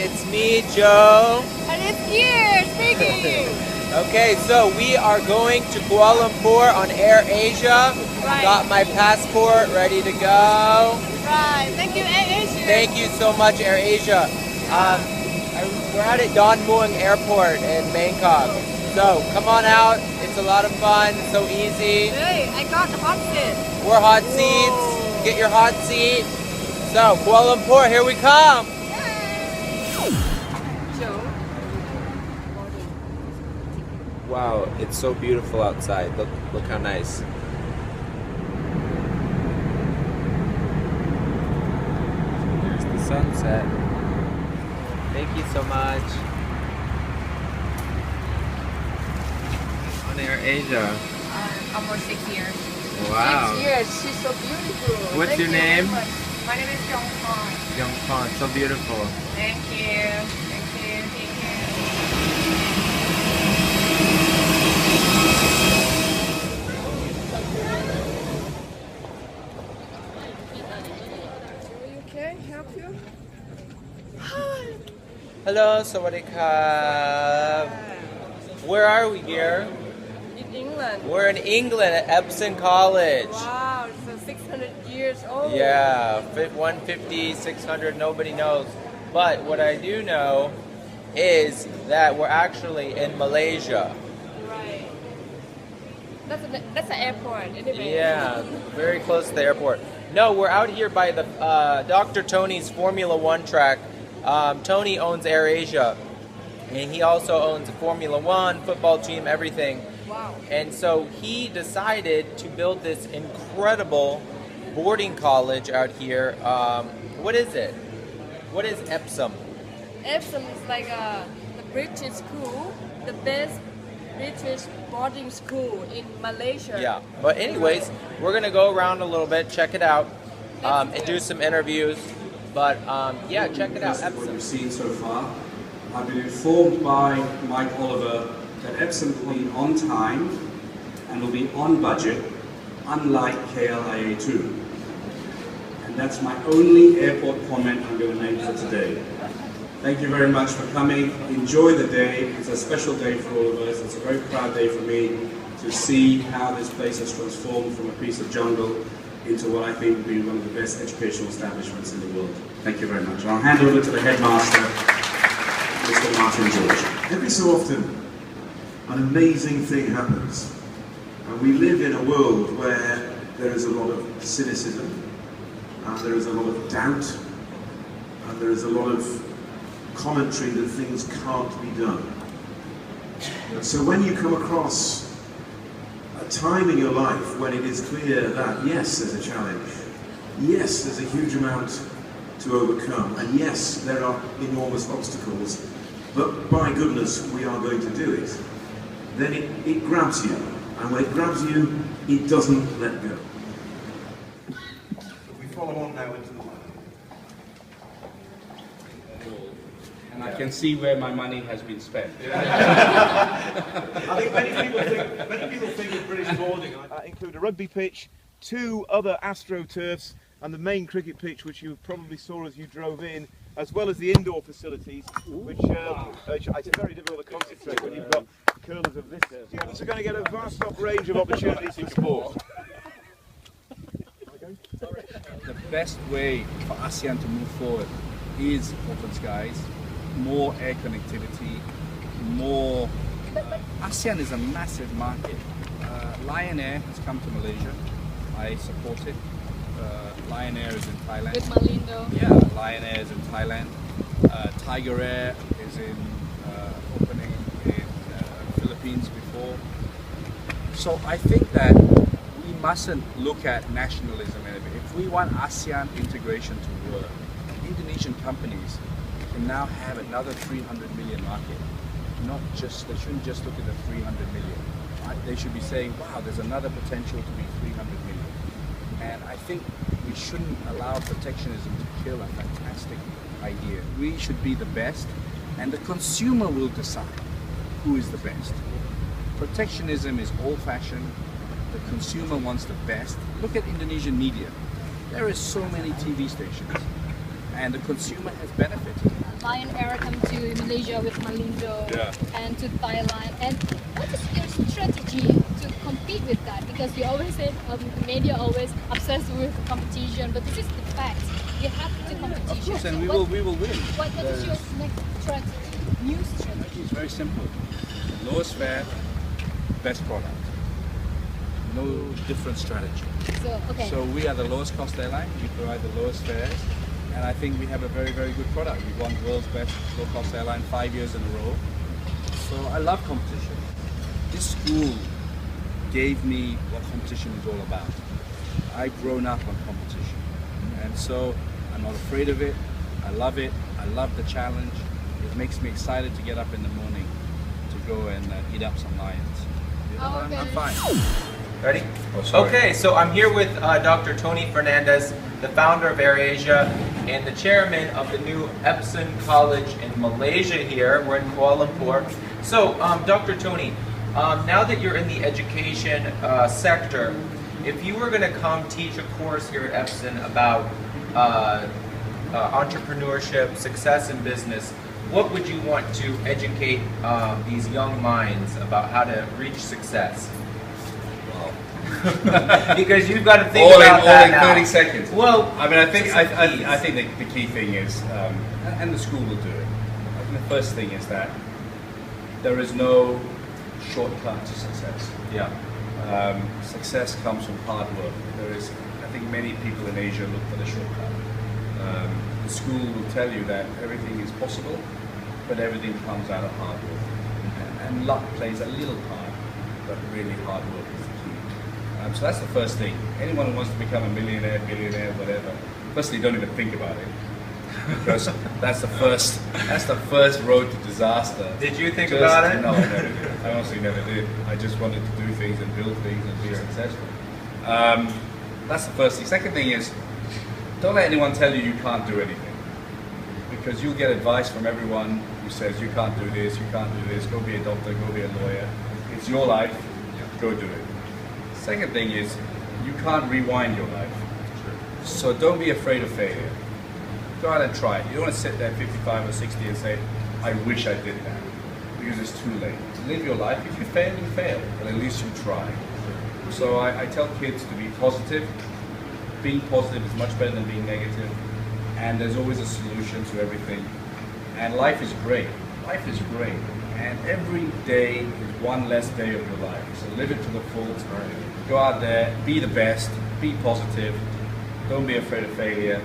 it's me, Joe. And it's here, speaking. Okay, so we are going to Kuala Lumpur on Air Asia. Right. Got my passport ready to go. Right, thank you, Air Asia. Thank you so much, Air Asia. We're out at Don Mueang Airport in Bangkok. So come on out. It's a lot of fun. So easy. Hey, I got the hot seat. We're hot seats. Get your hot seat. So Kuala Lumpur, here we come. Wow, it's so beautiful outside. Look how nice. There's the sunset. Thank you so much. On Air Asia. Almost 6 years. Wow. 6 years, she's so beautiful. What's Thank your you name? very much. My name is Young Kwan. Young Kwan, so beautiful. Thank you. Thank you. Take care. Okay, help you? Hello, sawadika. Where are we, dear? In England. We're in England at Epson College. Wow, so 600 years old. Yeah, 150, 600, nobody knows. But what I do know is that we're actually in Malaysia. Right. That's the airport, anyway. Yeah, very close to the airport. No, we're out here by the Dr. Tony's Formula One track. Tony owns Air Asia, and he also owns a Formula One football team, everything. Wow. And so he decided to build this incredible boarding college out here. What is it? What is Epsom? Epson is like the British school, the best British boarding school in Malaysia. Yeah, but anyways, we're gonna go around a little bit, check it out, and do some interviews. But yeah, check it out. What you've seen so far. I've been informed by Mike Oliver that Epson will be on time and will be on budget, unlike KLIA2. And that's my only airport comment I'm going to make for today. Thank you very much for coming. Enjoy the day. It's a special day for all of us. It's a very proud day for me to see how this place has transformed from a piece of jungle into what I think will be one of the best educational establishments in the world. Thank you very much. I'll hand over to the headmaster, Mr. Martin George. Every so often, an amazing thing happens. And we live in a world where there is a lot of cynicism, and there is a lot of doubt, and there is a lot of commentary that things can't be done. And so when you come across a time in your life when it is clear that yes, there's a challenge, yes, there's a huge amount to overcome, and yes, there are enormous obstacles, but by goodness, we are going to do it, then it grabs you, and when it grabs you, it doesn't let go. We follow on now into the and I can see where my money has been spent. I think many people think of British boarding include a rugby pitch, 2 other AstroTurfs, and the main cricket pitch, which you probably saw as you drove in, as well as the indoor facilities, which it's very difficult to concentrate when you've got curlers of this. Students are going to get a vast range of opportunities for sport. The best way for ASEAN to move forward is open skies, more air connectivity, more... ASEAN is a massive market. Lion Air has come to Malaysia. I support it. Lion Air is in Thailand. With Malindo. Yeah, Lion Air is in Thailand. Tiger Air is in opening in Philippines before. So I think that we mustn't look at nationalism. If we want ASEAN integration to work, Indonesian companies can now have another 300 million market. They shouldn't just look at the 300 million. They should be saying, wow, there's another potential to be 300 million. And I think we shouldn't allow protectionism to kill a fantastic idea. We should be the best, and the consumer will decide who is the best. Protectionism is old-fashioned. The consumer wants the best. Look at Indonesian media. There are so many TV stations, and the consumer has benefited. Lion Air Malaysia with Malindo Yeah. and to Thailand. And what is your strategy to compete with that? Because you always say media always obsessed with competition, but this is the fact. You have to competition. Of course, and So we will win. What is your next strategy? New strategy? It's very simple. Lowest fare, best product. No different strategy. So, okay. So we are the lowest cost airline. We provide the lowest fares, and I think we have a very, very good product. We've won world's best low cost airline 5 years in a row. So I love competition. This school gave me what competition is all about. I've grown up on competition, and so I'm not afraid of it. I love it. I love the challenge. It makes me excited to get up in the morning to go and eat up some lions. You know, Okay. I'm fine. Ready? Oh, sorry. Okay, so I'm here with Dr. Tony Fernandes, the founder of AirAsia and the chairman of the new Epson College in Malaysia here. We're in Kuala Lumpur. So, Dr. Tony, now that you're in the education sector, if you were going to come teach a course here at Epson about entrepreneurship, success in business, what would you want to educate these young minds about how to reach success? Because you've got to think about that all in now. 30 seconds. Well, I mean, I think just some keys. I think the key thing is, and the school will do it. I think the first thing is that there is no shortcut to success. Yeah. Success comes from hard work. There is, I think, many people in Asia look for the shortcut. The school will tell you that everything is possible, but everything comes out of hard work. And luck plays a little part, but really hard work is the key. So that's the first thing. Anyone who wants to become a millionaire, billionaire, whatever, firstly, don't even think about it, because that's the first road to disaster. Did you think about it? No, I never did. I honestly never did. I just wanted to do things and build things and be successful. That's the first thing. Second thing is, don't let anyone tell you you can't do anything, because you'll get advice from everyone who says you can't do this, you can't do this, go be a doctor, go be a lawyer. It's your life, go do it. Second thing is, you can't rewind your life. So don't be afraid of failure. Go out and try it. You don't want to sit there 55 or 60 and say, I wish I did that, because it's too late. Live your life. If you fail, you fail, but at least you try. So I tell kids to be positive. Being positive is much better than being negative, and there's always a solution to everything. And life is great. Life is great, and every day is one less day of your life. So live it to the full. Go out there, be the best, be positive, don't be afraid of failure,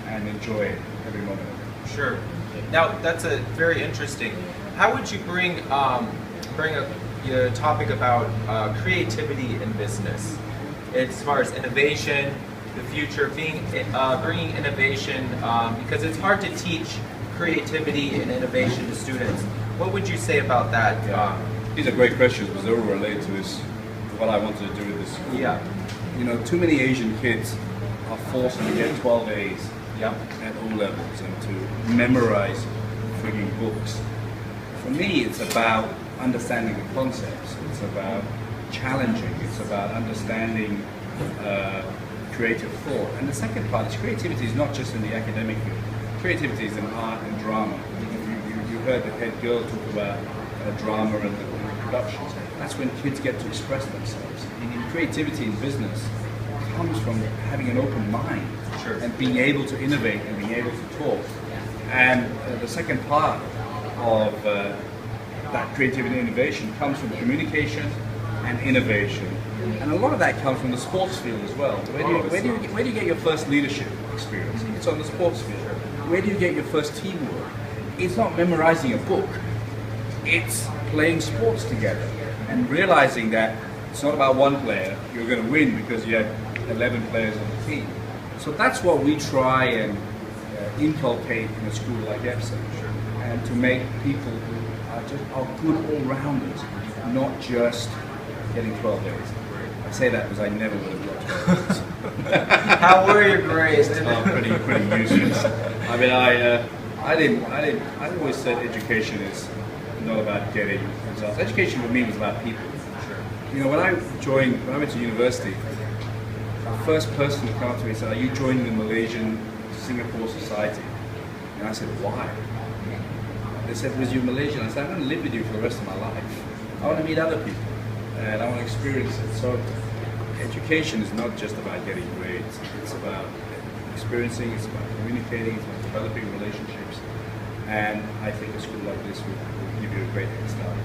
and enjoy it every moment of it. Sure. Now that's a very interesting. How would you bring a topic about creativity in business, as far as innovation, the future, bringing innovation, because it's hard to teach creativity and innovation to students. What would you say about that? These are great questions, because they're all related to this, what I wanted to do with this school. Yeah. You know, too many Asian kids are forced to get 12 A's Yeah. at O levels and to memorize frigging books. For me, it's about understanding the concepts. It's about challenging. It's about understanding creative thought. And the second part is creativity is not just in the academic field. Creativity is in art and drama. You heard the head girl talk about drama and the productions. That's when kids get to express themselves. Creativity in business comes from having an open mind. Sure. And being able to innovate and being able to talk. And the second part of that creativity and innovation comes from communication and innovation. And a lot of that comes from the sports field as well. Where do you get your first leadership experience? It's on the sports field. Where do you get your first teamwork? It's not memorizing a book. It's playing sports together and realizing that it's not about one player. You're going to win because you have 11 players on the team. So that's what we try and inculcate in a school like Epson, and to make people who are good all-rounders, not just getting 12 A's. I say that because I never would have got 12 A's. How were your grades? Pretty useless. I mean, I always said education is not about getting results. Education for me was about people. You know, when I went to university, the first person who came up to me and said, "Are you joining the Malaysian Singapore Society?" And I said, "Why?" They said, was you Malaysian? I said, I'm going to live with you for the rest of my life. I want to meet other people and I want to experience it. So education is not just about getting grades. It's about experiencing, it's about communicating, it's about developing relationships. And I think a school like this will give you a great head start.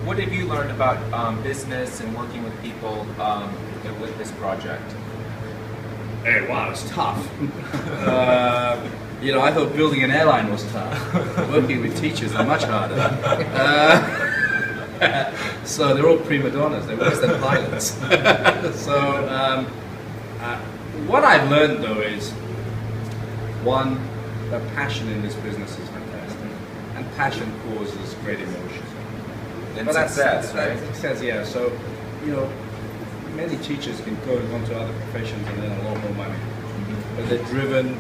What have you learned about business and working with people with this project? Hey, wow, it's tough. You know, I thought building an airline was tough. Working with teachers are much harder. So they're all prima donnas, they're worse than pilots. So what I've learned though is, one, the passion in this business is fantastic. And passion causes great emotion. And success, right? Success, yeah. So, you know, many teachers can go on to other professions and earn a lot more money. But they're driven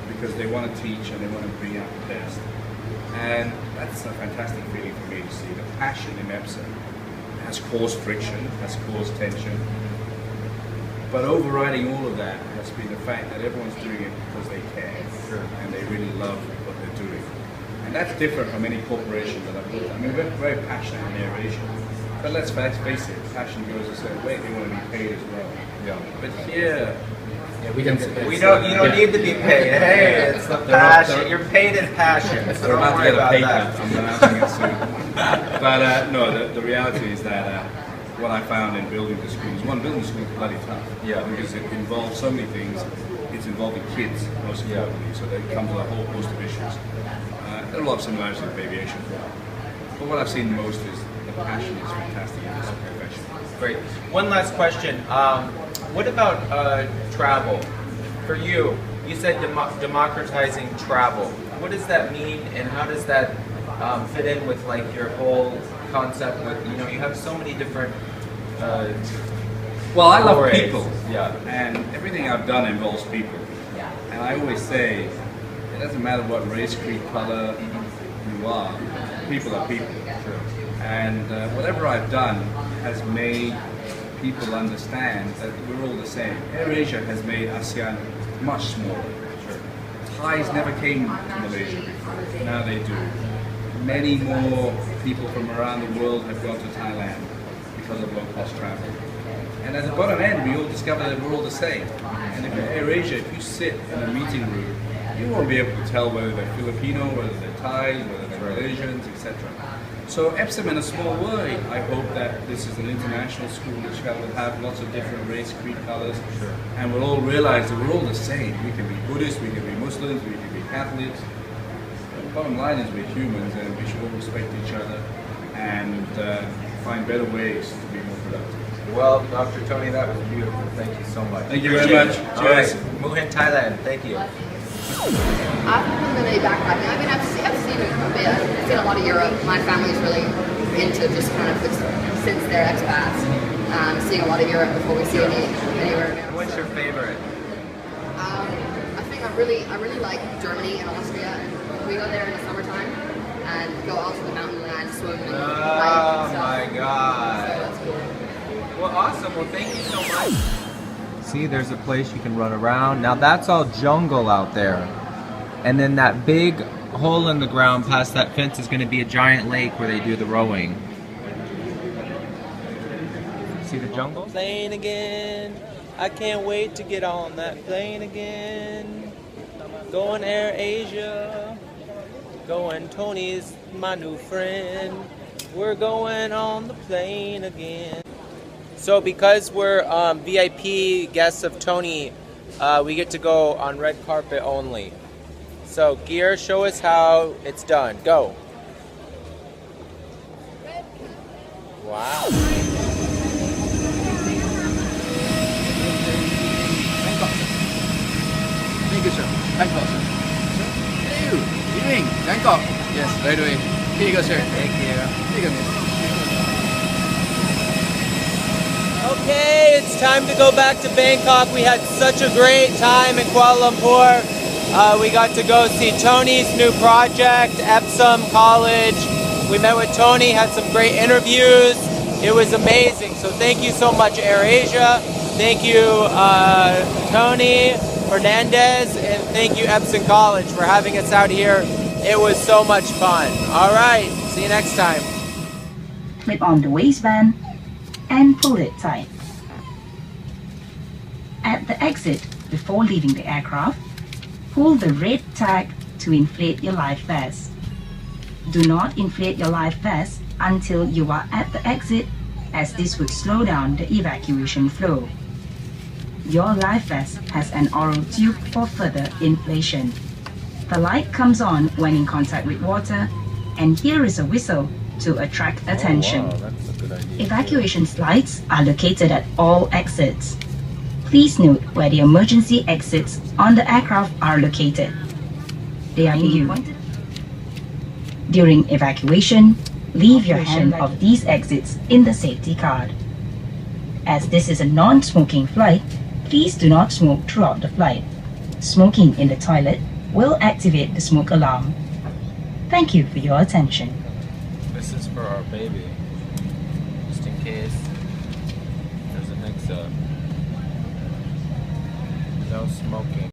because they want to teach and they want to bring out the best. And that's a fantastic feeling for me to see. The passion in Epson has caused friction, has caused tension. But overriding all of that has been the fact that everyone's doing it because they care. And they really love what they're doing. And that's different from any corporation that I've worked at. I mean, we're very passionate in aviation. But let's face it, passion goes a certain way, they want to be paid as well. Yeah. But here, You don't need to be paid. Hey, it's the passion. You're paid in passion. So they're don't about to worry get a about pay that. cut. I'm announcing it soon. But no, the reality is that what I found in building the school is, one, building the school is bloody tough. Yeah. Because it involves so many things. It's involving kids, most importantly, so they come with a whole host of issues. There are a lot of similarities with aviation as well. But what I've seen most is the passion is fantastic in this profession. Great. One last question. What about travel? For you, you said democratizing travel. What does that mean, and how does that fit in with like your whole concept? With you have so many different. Well, I love forays. people. Yeah. And everything I've done involves people. And I always say, it doesn't matter what race, creed, color you are. People are people. And whatever I've done has made people understand that we're all the same. AirAsia has made ASEAN much smaller. Thais never came to Malaysia before. Now they do. Many more people from around the world have gone to Thailand because of low-cost travel. And at the bottom end, we all discover that we're all the same. And if you're AirAsia, if you sit in a meeting room, you won't be able to tell whether they're Filipino, whether they're Thai, whether they're Malaysians, etc. So Epson, in a small way, I hope that this is an international school which will have lots of different race, creed, colors, and we'll all realize that we're all the same. We can be Buddhists, we can be Muslims, we can be Catholics. The bottom line is we're humans and we should all respect each other and find better ways to be more productive. Well, Dr. Tony, that was beautiful. Thank you so much. Thank you very much. Cheers. Moohin, Thailand. Thank you. I've been really backpacking. I've seen it a bit. I've seen a lot of Europe. My family's really into just kind of since they're expats. Seeing a lot of Europe before we see anywhere else. What's your favorite? I think I really like Germany and Austria. We go there in the summertime and go out to the mountain land, swim and hike and stuff. My God. So that's cool. Well, awesome. Well, thank you so much. See, there's a place you can run around. Now that's all jungle out there. And then that big hole in the ground past that fence is going to be a giant lake where they do the rowing. See the jungle? Plane again. I can't wait to get on that plane again. Going AirAsia. Going Tony's my new friend. We're going on the plane again. So because we're VIP guests of Tony, we get to go on red carpet only. So Gear, show us how it's done. Go. Wow. Thank you, sir. Thank you, sir. Hello. Evening. Bangkok. Yes, right away. Here you go, sir. Thank you. Here you go, miss. Okay, it's time to go back to Bangkok. We had such a great time in Kuala Lumpur. We got to go see Tony's new project, Epson College. We met with Tony, had some great interviews. It was amazing. So thank you so much, AirAsia. Thank you, Tony Fernandes, and thank you, Epson College, for having us out here It was so much fun. All right, see you next time. Clip on the waistband and pull it tight. At the exit, before leaving the aircraft, pull the red tag to inflate your life vest. Do not inflate your life vest until you are at the exit, as this would slow down the evacuation flow. Your life vest has an oral tube for further inflation. The light comes on when in contact with water, and here is a whistle to attract attention. Oh, wow, that's a good idea. Evacuation lights are located at all exits. Please note where the emergency exits on the aircraft are located. They are being pointed. During evacuation, leave your hand of these exits in the safety card. As this is a non-smoking flight, please do not smoke throughout the flight. Smoking in the toilet will activate the smoke alarm. Thank you for your attention. This is for our baby, just in case there's a mix-up. No smoking.